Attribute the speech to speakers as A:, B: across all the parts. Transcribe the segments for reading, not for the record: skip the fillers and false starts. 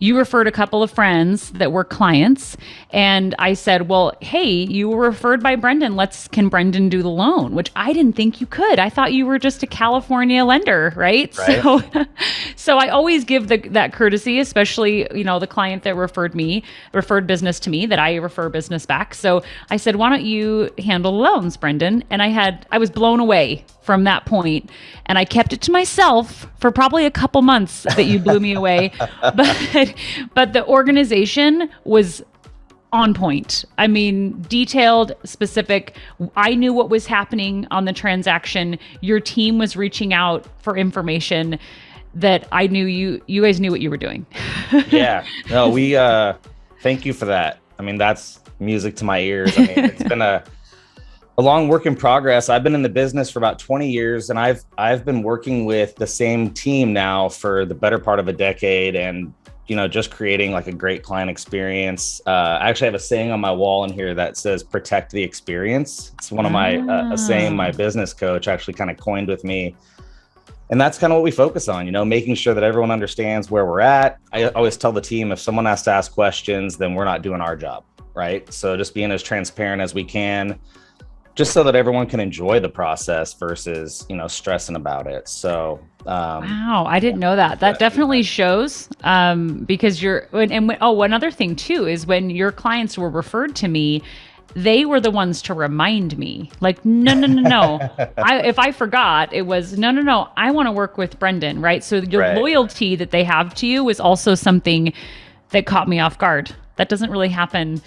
A: you referred a couple of friends that were clients. And I said, well, hey, you were referred by Brendan. Can Brendan do the loan? Which I didn't think you could. I thought you were just a California lender, right?
B: Right.
A: So I always give that courtesy, especially, the client that referred business to me, that I refer business back. So I said, why don't you handle the loans, Brendan? And I was blown away from that point, and I kept it to myself for probably a couple months that you blew me away. But the organization was on point. I mean, detailed, specific. I knew what was happening on the transaction. Your team was reaching out for information that I knew you guys knew what you were doing.
B: Yeah. No, we thank you for that. I mean, that's music to my ears. I mean, it's been a long work in progress. I've been in the business for about 20 years, and I've been working with the same team now for the better part of a decade, and just creating like a great client experience. I actually have a saying on my wall in here that says "protect the experience." It's one of my a saying my business coach actually kind of coined with me. And that's kind of what we focus on, making sure that everyone understands where we're at. I always tell the team, if someone has to ask questions, then we're not doing our job, right? So just being as transparent as we can, just so that everyone can enjoy the process versus, stressing about it. So,
A: wow, I didn't know that. That definitely shows, because one other thing too is when your clients were referred to me, they were the ones to remind me, like, no. If I forgot, it was no. I want to work with Brendan, right? So your loyalty that they have to you is also something that caught me off guard. That doesn't really happen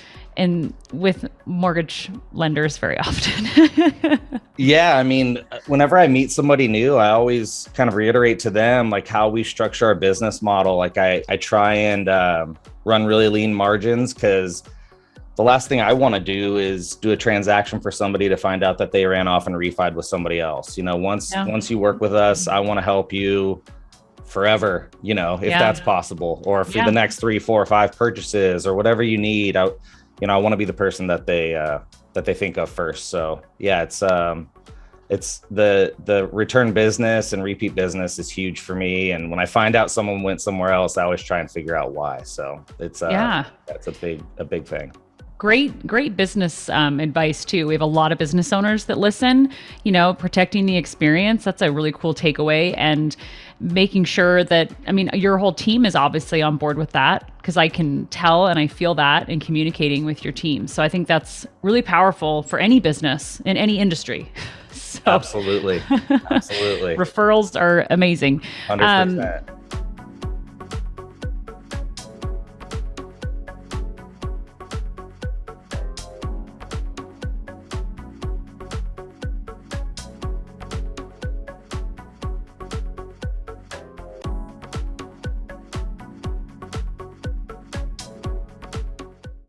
A: with mortgage lenders very often.
B: Yeah, I mean, whenever I meet somebody new, I always kind of reiterate to them like how we structure our business model. Like I try and run really lean margins, because the last thing I want to do is do a transaction for somebody to find out that they ran off and refied with somebody else. Once you work with us, I want to help you forever, if that's possible, or for the next 3, 4, or 5 purchases or whatever you need. I want to be the person that they think of first. So yeah, it's the return business and repeat business is huge for me. And when I find out someone went somewhere else, I always try and figure out why. So it's that's a big thing.
A: Great business advice too. We have a lot of business owners that listen, protecting the experience. That's a really cool takeaway, and making sure that, your whole team is obviously on board with that, because I can tell and I feel that in communicating with your team. So I think that's really powerful for any business in any industry. So
B: Absolutely.
A: referrals are amazing.
B: 100%.